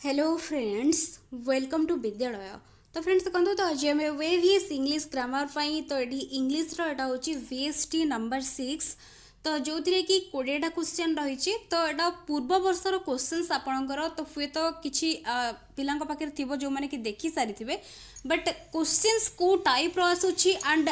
Hello friends, welcome to विद्यालय। तो friends देखो, तो आज आम वेरियस इंग्लिश ग्रामर पाई तो ये इंग्लिश रा हूँ VST नंबर 6। तो जो थी कि 20टा क्वेश्चन रही तो यहाँ पूर्व वर्षर क्वेश्चंस आपणकर तो हुए तो किसी पिला पाखे थी जो मैंने कि देखी सारी थे, बट क्वेश्चंस को टाइप आसूँ एंड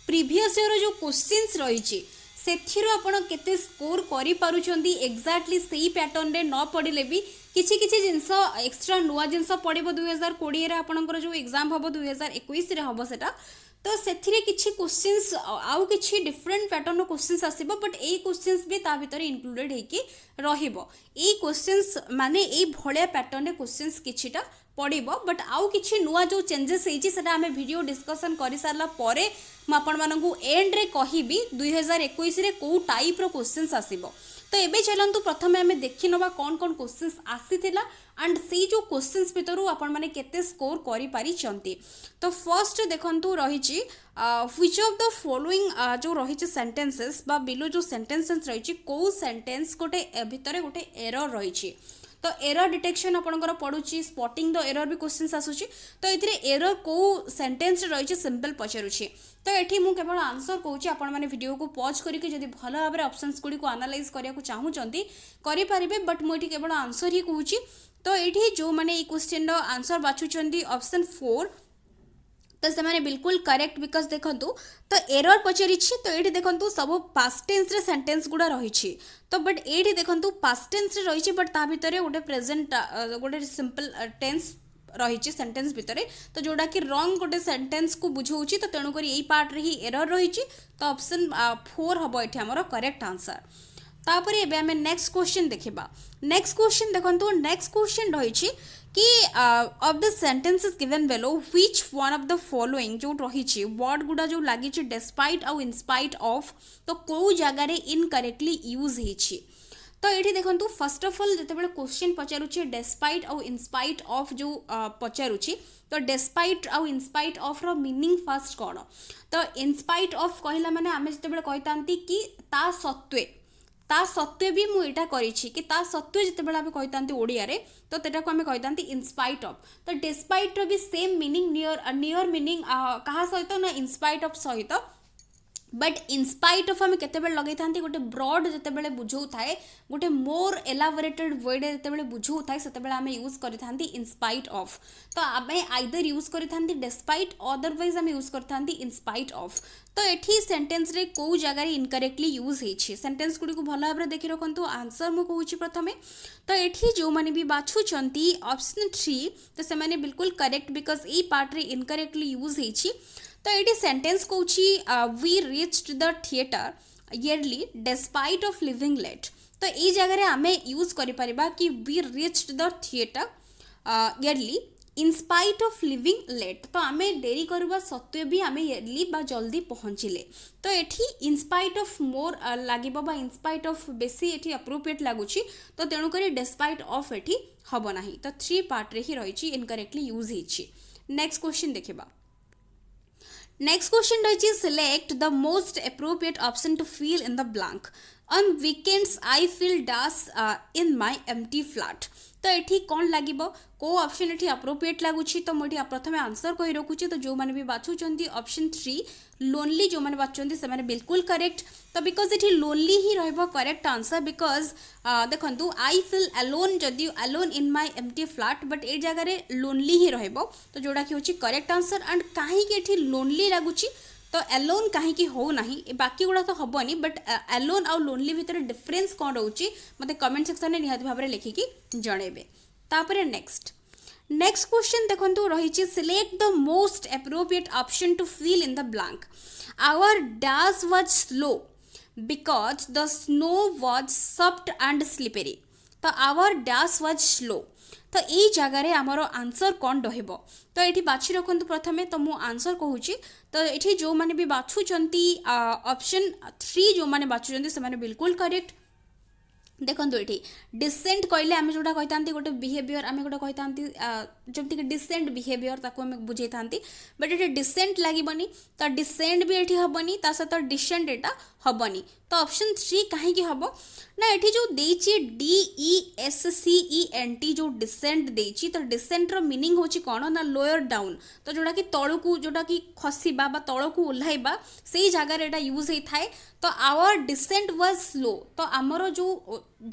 प्रीवियस ईयर जो क्वेश्चंस रही ସେଥିରୁ ଆପଣ କେତେ ସ୍କୋର କରିପାରୁଛନ୍ତି ଏକ୍ଜାକ୍ଟଲି ସେଇ ପ୍ୟାଟର୍ନରେ ନ ପଢ଼ିଲେ ବି କିଛି କିଛି ଜିନିଷ ଏକ୍ସଟ୍ରା ନୂଆ ଜିନିଷ ପଡ଼ିବ 2020ରେ ଆପଣଙ୍କର ଯେଉଁ ଏକ୍ଜାମ୍ ହେବ 2021ରେ ହେବ ସେଟା। ତ ସେଥିରେ କିଛି କ୍ୱେଶ୍ଚିନ୍ସ ଆଉ କିଛି ଡିଫରେଣ୍ଟ ପ୍ୟାଟର୍ନର କ୍ୱେଶ୍ଚିନ୍ସ ଆସିବ, ବଟ୍ ଏଇ କ୍ୱେଶ୍ଚିନ୍ସ ବି ତା ଭିତରେ ଇନକ୍ଲୁଡେଡ୍ ହେଇକି ରହିବ। ଏଇ କ୍ୱେଶ୍ଚିନ୍ସ ମାନେ ଏଇ ଭଳିଆ ପ୍ୟାଟର୍ନରେ କ୍ୱେଶ୍ଚିନ୍ସ କିଛିଟା ପଡ଼ିବ, ବଟ୍ ଆଉ କିଛି ନୂଆ ଯେଉଁ ଚେଞ୍ଜେସ୍ ହେଇଛି ସେଟା ଆମେ ଭିଡ଼ିଓ ଡିସ୍କସନ୍ କରିସାରିଲା ପରେ ମୁଁ ଆପଣମାନଙ୍କୁ ଏଣ୍ଡରେ କହିବି 2021ରେ କେଉଁ ଟାଇପ୍ର କ୍ୱେଶ୍ଚିନ୍ସ ଆସିବ। तो एबे चलतु प्रथम आम देखी नवा कौन कौन क्वेश्चंस आसीथिला एंड से जो क्वेश्चंस भितरु आपण माने केते स्कोर करि पारिचंती। तो फर्स्ट देखंतु रहिछि व्हिच ऑफ द फॉलोइंग जो रहिछि सेंटेंसेस बा बिलो जो सेंटेंसेस रहिछि को सेंटेंस गोटे भितरे गोटे एरर रहिछि। तो एरर डिटेक्शन आपंकर पड़ुची, स्पॉटिंग द एरर भी क्वेश्चन आसूची। तो ये एरर को सेंटेंस रही सिंपल पचारूची। तो ये मुझे केवल आंसर कहूँ, आपण मैंने वीडियो को पॉज करके जब भल भाव में ऑप्शंस गुड़ी को एनालाइज करने चाहूँगी करें, बट मुझे केवल आंसर ही कहूँ। तो ये जो मैंने क्वेश्चन आंसर बाछुंट ऑप्शन 4 तो से बिल्कुल करेक्ट, बिकज देखूँ तो एरर पचारि तो ये देखूँ सब पास्ट टेन्स रे सेंटेंस गुड़ा रही। तो बट ये देखूँ पास्ट टेन्स रे रही, बट ता भितर गोटे प्रेजेंट गोटे सिंपल टेन्स रही सेंटेंस भितर। तो जोड़ा कि रंग गोटे सेंटेंस को बुझाऊँगी, तो तेणुक यही पार्ट रे ही एरर रही। तो ऑप्शन 4 हम ये आमर करेक्ट आंसर। तापर एबे हमें नेक्स्ट क्वेश्चन देखिबा। नेक्स्ट क्वेश्चन देखंतु, नेक्स्ट क्वेश्चन रही कि of the sentences given below which one of the following जो रही वर्ड गुडा जो लगी डेस्पाइट आउ इनस्पाइट ऑफ तो कौ जगार इनकरेक्टली यूज होइछि। तो ये देखो फर्स्ट ऑफ ऑल जिते क्वेश्चन पचारुचे डेस्पाइट आउ इनस्पाइट ऑफ जो पचारुची, तो डेस्पाइट आउ इनस्पाइट ऑफ रो मीनिंग फर्स्ट कौन। तो इनस्पाइट ऑफ कहला माने आमे जिते कहतांती कि ता सत्वे भी मुझे करी कि ता सत्वे जिते आम कहता ओडिया रे, तो तेटा को आम कहता इनस्पाइट ऑफ। तो डेस्पाइट रो भी सेम मीनिंग नियर मीनिंग कहा सहित ना इनस्पाइट ऑफ सहित, बट इनस्पाइट ऑफ आम केते लगे था गोटे ब्रॉड जिते बुझाऊ थाए, गोटे मोर एलाबोरेटेड वर्ड जिते बुझाऊ थाए से आम यूज करी इनस्पाइट ऑफ। तो आम आइदर यूज करी डेस्पाइट अदरवाइज आम यूज करी इनस्पाइट ऑफ। तो ये सेंटेंस रे को जगह इनकरेक्टली यूज होइछि, सेंटेंस गुडी को भल भाव में देखि रखंतु। आंसर मु कहूछि प्रथमे, तो ये जो माने भी बाछुचंती ऑप्शन 3 तो से माने बिल्कुल करेक्ट, बिकॉज ई पार्ट रे इनकरेक्टली यूज होइछि। तो ये सेंटेंस कहूछि we reached the theatre early despite of leaving late. तो ये जगह आम यूज करि परिबा कि we reached the theatre early in spite of leaving late. तो आम डेरी करवा सत्वे भी आम ईयरली बा जल्दी पहुँचले। तो ये इनस्पाइट ऑफ मोर लगे इनस्पाइट ऑफ बेसी ये अप्रोप्रिएट लगुच, तो तेणुक डेस्पाइट ऑफ ये हम ना। तो 3 पार्ट रे ही रही इनकरेक्टली यूज होइछि। नेक्स्ट क्वेश्चन देखिबा। नेक्स्ट क्वेश्चन रही select the most appropriate option to fill in the blank. On weekends I feel dash in my empty flat. तो ये कौन लगे को ऑप्शन ये अप्रोप्रिएट लगुच। तो मुझे प्रथम आंसर कही रखुच्छी। तो जो मैंने भी बाछुंट ऑप्शन 3 लोनली जो मैंने बाछुंट से बिल्कुल करेक्ट। तो बिकज ये लोनली ही रहिबो करेक्ट आंसर, बिकज देखंतु आई फील अलोन जदि alone in my empty flat, but ए जगह लोनली ही रहिबो। तो जोड़ा कि होची करेक्ट आंसर। एंड कहीं लोनली लगुच तो एलोन कहीं हो नहीं, बाकी गुड़ा तो हेनी, बट एलोन आउ लोनली भितर डिफरेंस कौन रोचे मते कमेंट सेक्शन में निहाती भाव में लिखिकी जनइबे। तापर नेक्स्ट क्वेश्चन देखंतु रही select the most appropriate option to fill in the blank. Our dash was slow because the snow was soft and slippery. तो आवर डैश वाज स्लो, तो यही जगार आमर आंसर कौन रहिबो। तो ये बाछि रखु प्रथमे। तो मु आंसर कहूँ। तो ये जो मैंने भी बाछुंट ऑप्शन 3 जो मैंने बाछुंट से बिल्कुल करेक्ट। देखो ये डिसेंट कहले आम जोटा कही गोटे बिहेवियर आम गोटे कही जमीक डिसेंट बिहेवियर ताको आम बुझे था, बट ये डिसेंट लगे तो डिसेंट भी ये हेनी, सहित डिसेंट यहाँ हबनी तो ऑप्शन 3 कहीं हम ना ये जो देची DESCENT जो डिसेंट देची तो डिसेंट रो मीनिंग होची कौन ना लोअर डाउन तो जोटा कि तलू जोटा कि खसवा तल को ओह्लैबा से जगार एटा यूज होता है तो आवर डिसेंट वाज स्लो तो आमर जो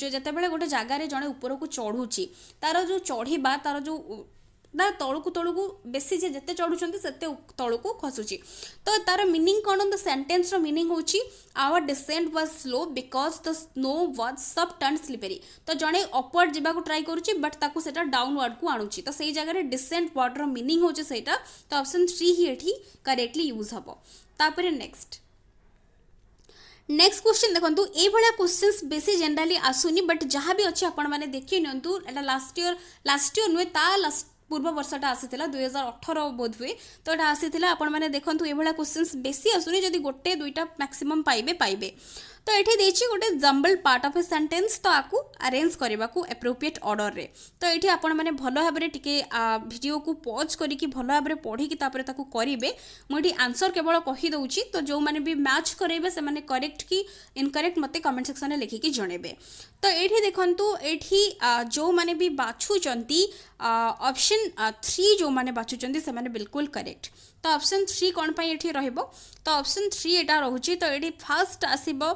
जिते बड़े गोटे जगार जड़े ऊपर को चढ़ुची तार जो चढ़ा तार जो ना तलू बेसी जे जिते चढ़ुंट से तलू को खसुची तो तार मीनिंग कौन द सेंटेंस रो मीनिंग होची our descent was slow because the snow was sub turn slippery तो जड़े अपवर्ड जावाक ट्राई करुच्ची बट ताकू सेटा डाउनवर्ड को आणुची तो सही जगह डिसेंट वर्ड रो मीनिंग होची सेटा तो ऑप्शन 3 ही एठी करेक्टली यूज हबो तापरे नेक्स्ट क्वेश्चन देखो ये क्वेश्चंस बेसी जनरली आसुनी बट जहाँ भी अच्छे आपण मैंने देखिए नियंतु एटा लास्ट ईयर नुहे ता लास्ट पूर्व वर्षटा आसीथिला 2018 बोध हुए तो यहाँ आसीथिला आपण मैंने देखंतु ये क्वेश्चंस बेसी आसुनी जदि गोटे दुईटा मैक्सिमम पाइबे तो ये देछि गोटे jumble part of a sentence तो आपको अरेंज करने को एप्रोप्रिएट ऑर्डर रे तो ये आपण मैंने भल भाव टिके वीडियो को पॉज करके भल भाव पढ़ी तापर ताकू करेंगे मुझे आंसर केवल कहीदे तो जो मैंने भी मैच करेंगे से मैंने करेक्ट कि इनकरेक्ट मते कमेंट सेक्शन में लिखिकी जनइबे तो ये देखंतु ये जो मैंने भी बाछुचंती ऑप्शन 3 जो मैंने बाछुचंती से मैंने बिल्कुल करेक्ट तो ऑप्शन 3 कौन पाई एठी रहइबो तो ऑप्शन 3 एटा रहुची तो एठी फर्स्ट आसीबो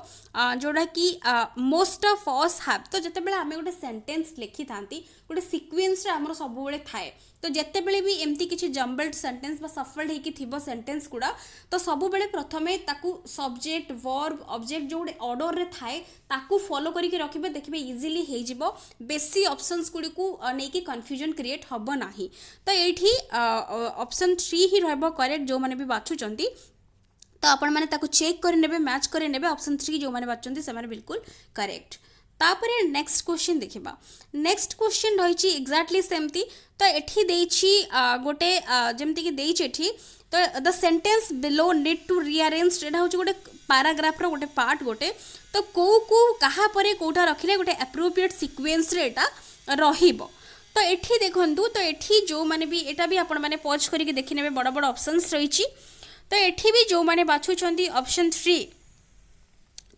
जोड़ा कि मोस्ट ऑफ अस हैव तो जते बेले आमे गोटे सेंटेंस लिखि थांती गोटे सीक्वेंस रे हमर सब बेले थाए तो जते बेले भी एमती किछि जम्बल्ड सेंटेंस बा सफल्ड हेकि थिबो सेंटेंस गुडा तो सब बेले प्रथमे ताकू सब्जेक्ट वर्ब ऑब्जेक्ट जो गोटे ऑर्डर रे थाए ताकू फॉलो करिके रखिबे देखिबे इजीली हे जिवो बेसी ऑप्शंस गुडी को नै कि कंफ्यूजन क्रिएट हबो नाही तो एठी ऑप्शन 3 ही रहबो करेक्ट जो माने भी बाछुचंती तो आपण मैंने ताकू चेक कर नेबे मैच कर नेबे ऑप्शन 3 जो मैंने बाछुचंती से माने बिल्कुल करेक्ट तापरे नेक्स्ट क्वेश्चन देखिबा नेक्स्ट क्वेश्चन रहिछि एग्जैक्टली सेमती तो एठी देछि गोटे जेमति कि देछि एठी तो the sentence below need to rearrange एटा होछि गोटे पैराग्राफ रो गोटे पार्ट गोटे तो को कहा परे कोठा रखिले गोटे एप्रोप्रिएट सीक्वेंस रे एटा रहिबो तो एठी देखंतु तो एठी जो माने भी एटा भी आपण माने पॉज करिके देखि नेबे बड़ बड़ ऑप्शंस रहिछि तो एठी भी जो माने बाछुचंती ऑप्शन 3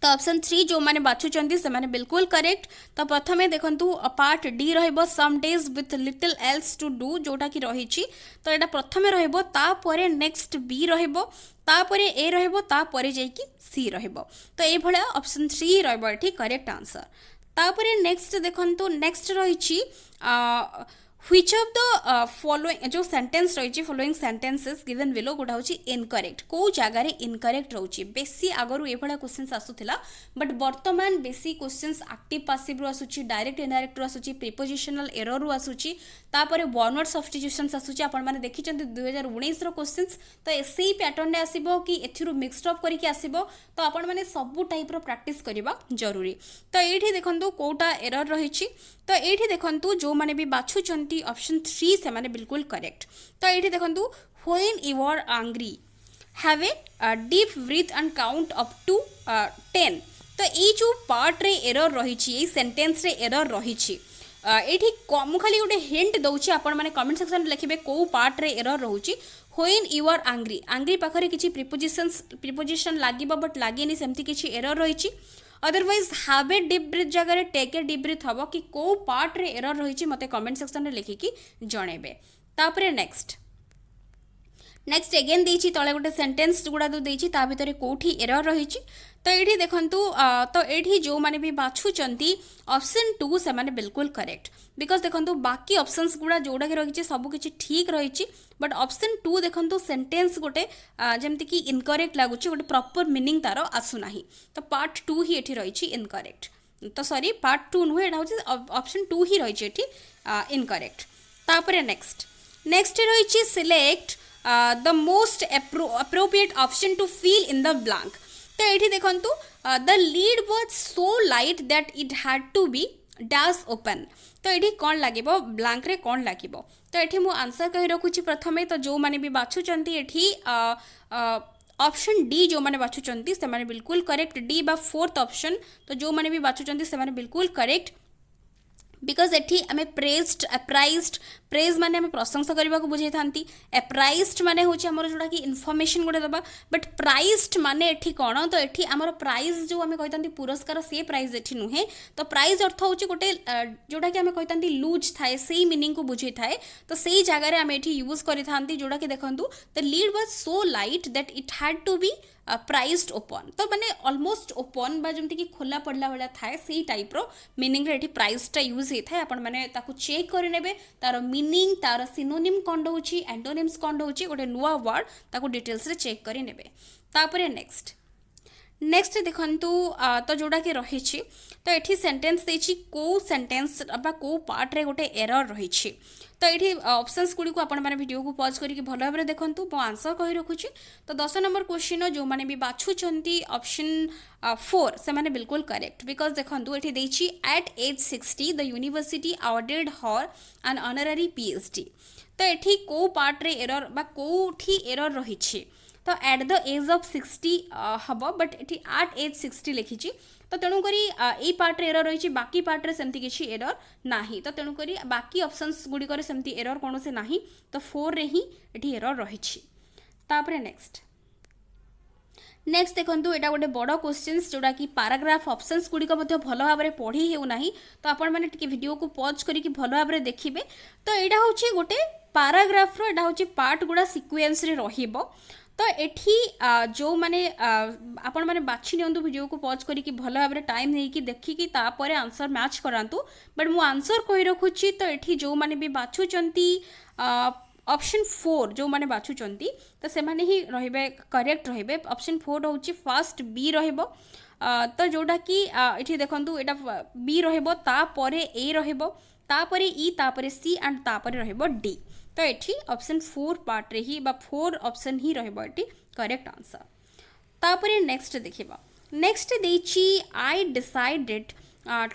तो ऑप्शन 3 जो माने बाछुचंती से माने बिल्कुल करेक्ट तो प्रथमे देखंतु पार्ट डी रहइबो some days with little else to do जोटा कि रहिछि तो एटा प्रथमे रहइबो ता परे नेक्स्ट बी रहइबो ता परे ए रहइबो ता परे जेकी सी रहइबो तो ए भले ऑप्शन 3 रहइबो एठी करेक्ट आंसर तापरे नेक्स्ट देखंतु नेक्स्ट रहिछि which of the following जो सेंटेंस रही फॉलोइंग सेंटेंसेस गिवन बिलो गोटा होची इनकरेक्ट को जगह रे इनकरेक्ट रहउची बेसी आगरु ए भला क्वेश्चंस आसुथिला बट वर्तमान बेसी क्वेश्चंस एक्टिव पैसिव रो आसुची डायरेक्ट इनडायरेक्ट रो आसुची प्रीपोजिशनल एरर रो आसुची तापरे वन वर्ड सब्स्टिट्यूशंस आसुची आपण माने देखि चंती 2019 रो क्वेश्चंस तो एसई पैटर्न रे आसीबो कि एथिरु मिक्सड अप करके आसीबो तो आपण माने सब टाइप रो प्रैक्टिस करबा जरूरी तो एठी देखंतु कोटा एरर रहिची तो एठी देखंतु जो माने भी बाछुचंती ऑप्शन 3 से माने बिल्कुल करेक्ट तो एठी देखंतु when you are angry have a deep breath and count up to 10 तो ये जो पार्ट रे एरर रहिछि ए सेंटेंस रे एरर रहिछि एठी कम खाली गोटे हिंट दउछि आपण माने कमेंट सेक्शन में लिखिबे को पार्ट रे एरर रहुछि when you are angry angry पाखरे किछि प्रीपोजिशन लागिबो बट लागेनी सेमति किछि एरर रहिछि otherwise have a deep breath जगह टेक ए डीप ब्रीथ हम कि को पार्ट रे एरर रही मते कमेंट सेक्शन में लिखिकी जनइबे तापरे नेक्स्ट एगेन देछि तळे गोटे सेंटेंस गुडा दो देछि ता भितरे कोठी एरर रही तो ये देखंतु तो ये जो माने भी बाछुचंती ऑप्शन 2 से माने बिल्कुल करेक्ट बिकॉज देखंतु बाकी ऑप्शंस गुडा जोडा के रही सब किछि ठीक रही बट ऑप्शन 2 देखंतु सेंटेंस गोटे जेमति कि इनकरेक्ट लागुछि गोटे प्रॉपर मीनिंग तारो आसु नाही तो पार्ट 2 ही एठी रही इनकरेक्ट तो सॉरी पार्ट 2 नुहे एटा होछि ऑप्शन 2 ही रही एठी इनकरेक्ट तापरे नेक्स्ट रही select the most appropriate option to fill in the blank तो ये देखंतु the lid was so light that it had to be dash open तो ये कौन लगे ब्लैंक रे कौन लगे तो ये मु आंसर कही रखुची प्रथमे तो जो माने भी बाछुचंती एठी ऑप्शन डी जो माने बाछुचंती से माने बिल्कुल करेक्ट डी बा फोर्थ ऑप्शन तो जो माने भी बाछुचंती से माने बिल्कुल करेक्ट बिकज एठी आमे प्रेज्ड अप्राइज्ड प्रेज माने आमे प्रशंसा करबा को बुझाई थांती अप्राइज्ड माने होची हमर जोडा कि इन्फॉर्मेशन गोटे दबा बट प्राइज्ड माने एठी कोन तो एठी हमर प्राइज जो आमे कहितांती पुरस्कार से प्राइज एठी नुहे तो प्राइज अर्थ होची गोटे जोडा कि आमे कहितांती लूज थाए सेही मीनिंग को बुझाई थाए तो सेही जगह रे आमे एठी यूज करि थांती जोडा कि देखंतु the lid was so light that it had to be prised open तो माने ऑलमोस्ट ओपन बा जमती कि खोला पड़ला वाला थाए सेही टाइप रो मीनिंग रे एठी प्राइज टा यूज हे थाए आपण माने ताकू चेक करि नेबे तार मीनिंग तार सिनोनिम कोन होची एंटोनिम्स कोन होची गोटे नुवा वर्ड ताकू डिटेल्स रे चेक करि नेबे तापरे नेक्स्ट देखंतु तो जोड़ा कि रही तो ये सेंटेंस देछि को सेंटेंस बा को पार्ट रे गोटे एरर रही तो ये ऑप्शंस गुड़ी को आपण माने वीडियो को पॉज करके भल भाव देखंतु मो आंसर कहि रखुछि तो 10 नंबर क्वेश्चन जो माने भी बाछुचंती ऑप्शन 4 से माने बिल्कुल करेक्ट बिकॉज देखंतु एठी देछि at age 60 the university awarded her an honorary PhD तो एठी को पार्ट रे एरर बा कोठी एरर रही तो एट द एज ऑफ 60 हम बट ये एट एज 60 लिखी तो तेणुक यही पार्ट रे एरर रही बाकी पार्ट रे सेमती किसी एरर नाही तो तेणुक बाकी ऑप्शंस गुड़िक सेमती एरर कौन से नाही तो 4 रे ही ये एरर रही तापरे नेक्स्ट देखंतु एटा गोटे बड़ क्वेश्चन जोड़ा कि पैराग्राफ ऑप्शंस गुड़िक भल भाव में पढ़ी हेउ नाही तो आपण माने टिके वीडियो को पॉज करके भल भाव में देखिबे तो एटा होची गोटे पैराग्राफ रो एटा होची पार्ट गुडा सीक्वेंस रे रहिबो तो एठी जो माने आपण माने बाछि नियंतु वीडियो को पॉज करके भल भाव में टाइम नहीं कि देखिकी तापर आंसर मैच करांतु बट मु आंसर कहि रखुछि तो एठी जो माने भी बाछुचंती ऑप्शन 4 जो माने बाछुचंती तो से माने ही रहिबे करेक्ट रहिबे ऑप्शन 4 होची फर्स्ट बी रहिबो तो जोटा कि एठी देखंतु एटा बी रहिबो तापरे ए रहिबो तापरे ई तापरे सी एंड तापरे रहिबो डी तो ये ऑप्शन 4 पार्ट रे ही 4 ऑप्शन ही रहिबो एटी करेक्ट आंसर तापरे नेक्स्ट देखिबा नेक्स्ट देछि I decided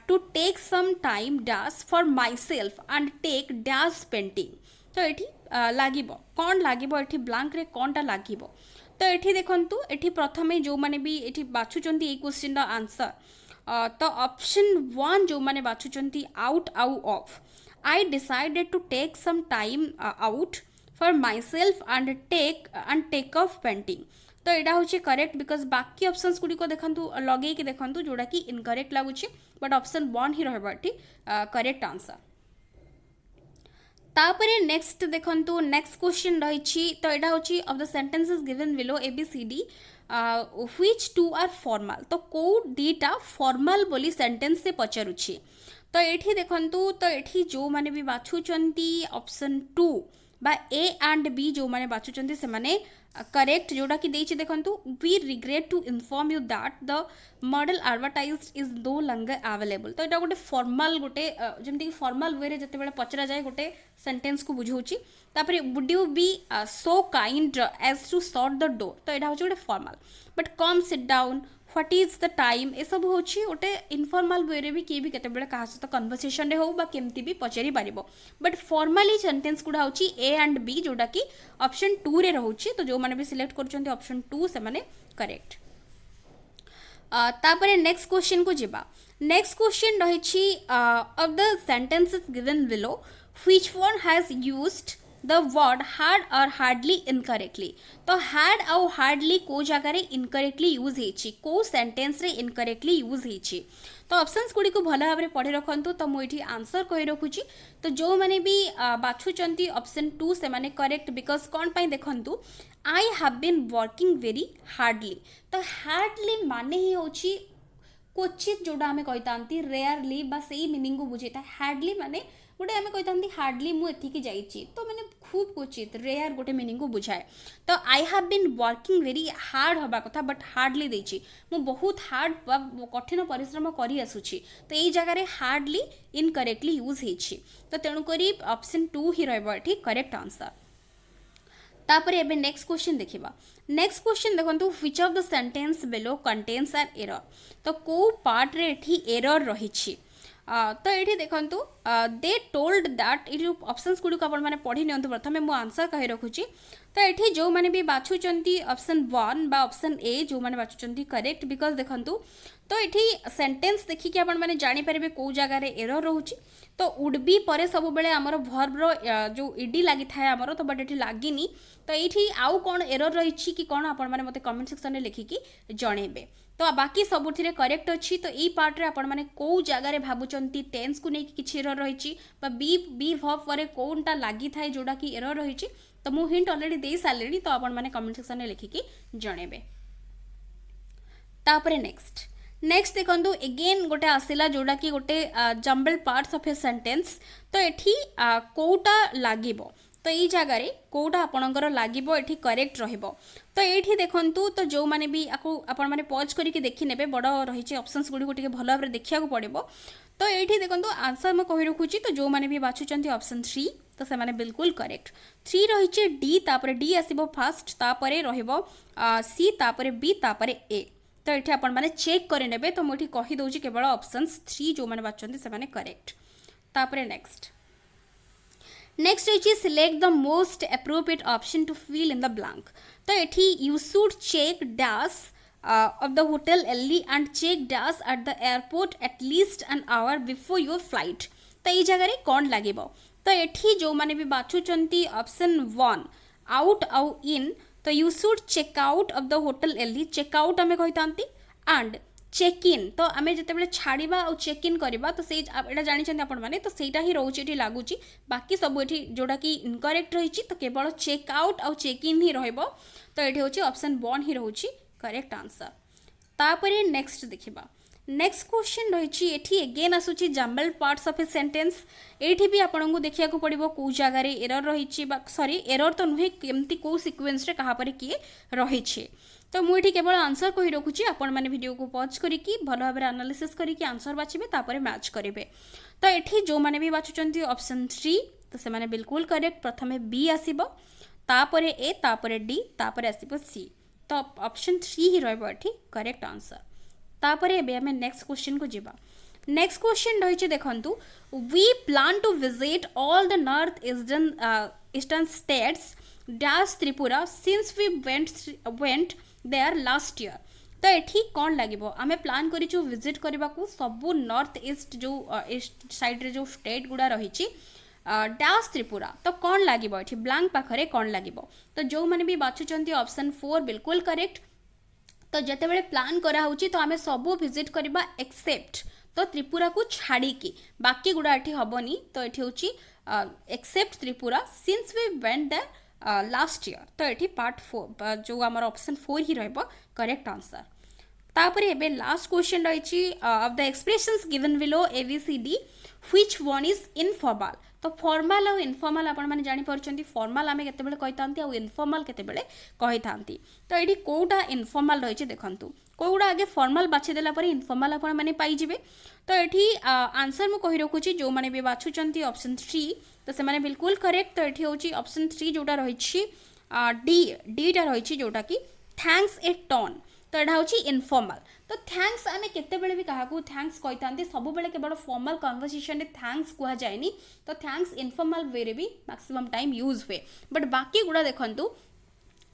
to take some time dash for myself and take dash painting तो ये लागिबो कौन लागिबो एठी ब्लैंक रे कौनटा लागिबो तो ये देखंतु एठी प्रथमे जो माने भी एठी बाछुचंती ए क्वेश्चन दा आंसर तो ऑप्शन 1 जो माने बाछुचंती out out of I decided to take some time out for myself and take off painting तो यहाँ हूँ करेक्ट बिकॉज बाकी ऑप्शंस गुड़ी को देखंतु लगे कि देखंतु जोड़ा कि इनकरेक्ट लगुच बट ऑप्शन 1 ही रहा करेक्ट आंसर तापरे नेक्स्ट देखंतु नेक्स्ट क्वेश्चन रही तो यहाँ हूँ of the sentences given below ABCD which two are formal तो को दीटा फॉर्मल बोली सेंटेंस से पचारुछि तो ये देखंतु तो ये जो माने भी बाछुचंती ऑप्शन 2 बा ए एंड बी जो माने बाछुचंती से माने करेक्ट जोड़ा कि देछि देखंतु we regret to inform you that the model advertised is no longer available तो एटा गोटे फॉर्मल गोटे जेमति कि फॉर्मल वे रे जते बेले पचरा जाय गोटे सेंटेंस को बुझौछि तापरे would you be so kind as to shut the door तो एटा होछि गोटे formal but come sit down what is the time ए सब होछि गोटे इनफॉर्मल वे रे भी के भी केते बेले कहा सहित कन्वर्सेशन रे हो बा केमती भी पचरी पारिबो बट फॉर्मली सेंटेंस गुडा होछि ए एंड बी जोटा कि ऑप्शन 2 रे रहउछि तो जो माने भी सिलेक्ट करछन्ती ऑप्शन 2 से माने करेक्ट तापरे नेक्स्ट क्वेश्चन को जिबा नेक्स्ट क्वेश्चन रहिछि of the sentences given below which one has used the word hard और हार्डली इनकरेक्टली तो हार्ड और हार्डली को जगह इनकरेक्टली यूज होइछि को सेंटेंस रे इनकरेक्टली यूज होइछि तो ऑप्शंस गुडी को भला भाव पढ़े रखंतु तो मुझे आंसर कहि रखुछि तो जो माने भी बाछुचंती ऑप्शन 2 से माने करेक्ट बिकॉज कौन पाई देखंतु I have been working very hardly तो हार्डली माने ही होछि क्वचित जोड़ा आमे कहितांती रेयरली बा सेही मीनिंग को बुझेता हार्डली माने गोटे आम कही हार्डली मुझे जाइए तो मैंने खूब क्वचित रेयर गोटे मीनिंग को बुझाए तो I have been working very hard हवा कथा बट हार्डली देछि मु बहुत हार्ड कठिन परिश्रम करी आसुछि तो यही जगह हार्डली इनकरेक्टली यूज होइछि तो तेणुक ऑप्शन 2 ही रहबो एठी करेक्ट आंसर तापर एबे नेक्स्ट क्वेश्चन देखिबा नेक्स्ट क्वेश्चन देखंतु which of the sentence below contains an error तो को पार्ट रे एठी एरर रहिछि तो ये देखु दे टोल्ड दैट ये ऑप्शंस गुड़ी को मैंने पढ़ी नि प्रथम मु आंसर कही रखुची तो ये जो मैंने भी बाछुंट ऑप्शन 1 बा ऑप्शन ए जो मैंने बाछुंट करेक्ट बिकज देखंतु तो ये सेंटेंस देखिए आपण मैंने जानीपर कौ जगार एरर रोचे तो उड बी पर सब बेले आमर भर्बर जो इडी लगी थाए आमर तो बट ये लगिनी तो ये आउ कौन एरर रही कि कौन आपण मैंने मते कमेंट सेक्शन में लिखिकी जनइबे तो बाकी सबुथिरे करेक्ट अच्छी तो यही पार्टे आपण मैंने कौ जगार भावुंट टेन्स को लेकिन किसी एरर रही बी बी भर्ब पर कौनटा लगी थाए जोड़ा कि एरर रही तो मु हिंट ऑलरेडी दे सारे तो आपण मैंने कमेंट सेक्शन में लिखिकी जनइबे तापरे नेक्स्ट देखो एगेन गोटे आसला जोड़ा कि गोटे jumble parts of a sentence तो ये कौटा लगे तो ये जगार कौटा आपणकर लगे ये करेक्ट रहिबो तो ये देखूँ तो जो मैंने भी आपण मैंने पॉज करके देखी ने बड़ रही ऑप्शंस गुड़ी भल भाव देखा पड़ो तो ये देखो आंसर मैं कही रखुची तो जो मैंने भी बाछुंट ऑप्शन 3 तो से माने बिल्कुल करेक्ट 3 रही डी तापर डी आसीबो फास्ट तापर रहिबो सी तापर बी तापर ए तो ये आपण मैंने चेक करे तो मुझे कही दूसरी केवल ऑप्शन 3 जो मैंने बाछुंट से माने करेक्ट तापर नेक्स्ट रही select the most appropriate option to fill in the blank तो ये you should check dash of the hotel early and check dash at the airport at least an hour before your flight तो ये जगह कौन लगे तो ये जो मैंने भी बाछुंट ऑप्शन 1 आउट आउ इन तो you should check out of the hotel early check out आम कही एंड चेक इन तो आम जिते छाड़ा और चेक इन करवा तो से जानते आपण मैंने तो सहीटा ही रोचे ये लगुच बाकी सब ये जोड़ा कि इनकरेक्ट रही तो केवल चेक आउट और चेक इन ही रही तो ये हूँ ऑप्शन 1 ही रोचे करेक्ट आंसर तापरे नेक्स्ट देखिबा नेक्स्ट क्वेश्चन रही एठी एगेन आसुची jumble parts of a sentence एठी भी आपन को देखिया को पड़िबो को जगार एरर रही सॉरी एरर तो नुहे केमती को सीक्वेंस रे कहा पर किए रही तो मुझे केवल आंसर कही रखुची आपण माने वीडियो को पॉज करिकी भल भाव एनालिसिस करिकी आंसर बाछिबे तापरे मैच करिवे तो एठी जो माने भी बाछुचंती ऑप्शन 3 तो से माने बिल्कुल करेक्ट प्रथमे बी आसीबो तापरे ए तापरे डी तापरे आसीबो सी तो ऑप्शन 3 ही रहिबो एठी करेक्ट आंसर तापरे एबे हमें नेक्स्ट क्वेश्चन को जिबा नेक्स्ट क्वेश्चन रही देखंतु we plan to visit all the north eastern states dash Tripura since we went there last year तो ये कौन लगे आम प्लान करूँ विजिट करने को सबू नॉर्थ ईस्ट जो ईस्ट साइड रे जो स्टेट गुड़ा रही डैश त्रिपुरा तो कौन लगे ये ब्लैंक पाखरे कौन लगे तो जो मैंने भी बाछुंट ऑप्शन 4 बिल्कुल करेक्ट तो जिते बड़े प्लान कराऊँ तो आम सबू विजिट करवा एक्सेप्ट तो त्रिपुरा को छाड़ी बाकी गुड़ा ये हेनी तो ये हूँ except Tripura since we went the last year तो ये पार्ट 4 जो आम ऑप्शन 4 ही रहिबो करेक्ट आंसर तापरे एबे लास्ट क्वेश्चन रही of the expressions given below ABCD which one is informal तो फॉर्मल और इनफॉर्मल आपण माने जानि परछंती फॉर्मल आमे केते बेले कहि थांती और इनफॉर्मल केते बेले कहि थांती तो एडी कोटा इनफॉर्मल रही देखंतु कोउडा आगे फॉर्मल बाछि देला पर इनफॉर्मल आपण माने पाई जिवे तो एठी आंसर मु कहि रखुची जो माने भी बाछुचंती ऑप्शन 3 तो से माने बिल्कुल करेक्ट तो एठी होची ऑप्शन 3 जोटा रही डी टा रही जोटा कि थैंक्स ए टर्न तो यहाँ हूँ इनफॉर्मल तो थैंक्स आम केते भी क्या थैंक्स कही था सब बेले केवल फॉर्मल कन्वर्सेशन में थैंक्स कह जाए तो थैंक्स इनफॉर्मल वे रे भी मैक्सिमम टाइम यूज हुए बट बाकी गुड़ा देखु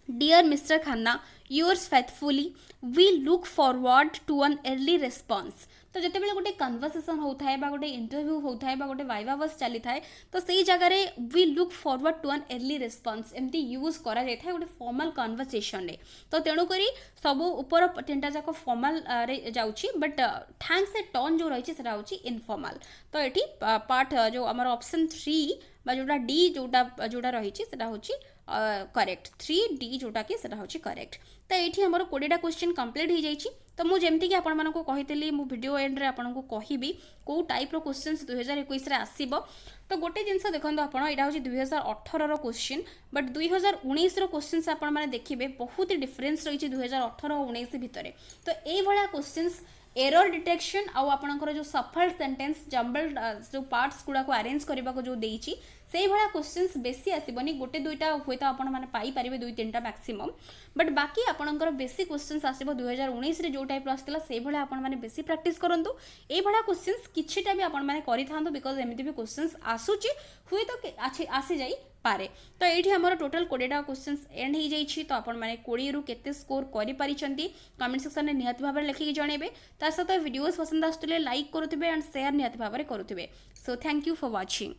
dear mister Khanna yours faithfully we look forward to an early response तो जिते बेले गोटे कन्वर्सेशन होता है गोटे इंटरव्यू होता है गोटे वाइवा बस चली थाए तो सही जगह we look forward to an early response एमती यूज करा जाए गोटे फॉर्मल कन्वर्सेशन रे तो तेणुक सब ऊपर 3टा जाक फॉर्मल रे जाउची बट थैंक्स ए टर्न जो रही है इनफॉर्मल तो ये पार्ट जो आम ऑप्शन 3 जोटा डी जोटा रही हूँ करेक्ट 3D जोटा कि हूँ करेक्ट तो ये आम 20टा क्वेश्चन कंप्लीट हो जाइए तो मुझे जमती कि आपको कही मु वीडियो एंड रे आपको कहबी कौ टाइप रो क्वेश्चंस 2021 रे आसीबो तो गोटे जिनस देखो आप यहाँ हूँ 2018 क्वेश्चन बट 2019 क्वेश्चंस आप देखिए बहुत डिफरेन्स रही 2018 और 19 भितर तो ये क्वेश्चंस एरर डिटेक्शन आउ आपणकर जो सफल सेंटेंस जम्बल जो पार्ट्स गुड़ा को अरेंज करने को जो देइछि से भाया क्वेश्चंस बेसी आसबनी गोटे दुईटा हुए तो आपण मैंने पाइपर 2-3टा मैक्सिमम बट बाकी आपंकर बेसी क्वेश्चंस आसो 2019 जो टाइप आसाला से भाया आपण मैंने बेसी प्रैक्टिस करूँ ये भाया क्वेश्चंस किछिटा भी आपण मैंने करें बिकज एमती भी क्वेश्चंस आसूची हुए तो आसी जाई पारे तो ये आम टोटाल 20टा क्वेश्चंस एंड हो जाइए तो आपण मैंने 20 रु केते स्कोर करि कमेंट सेक्शन में निहत भाव लिखिक जनइबे ता सहित वीडियोस पसंद आसुले लाइक करुवे एंड शेयर निहत भाव करुवे so thank you for watching.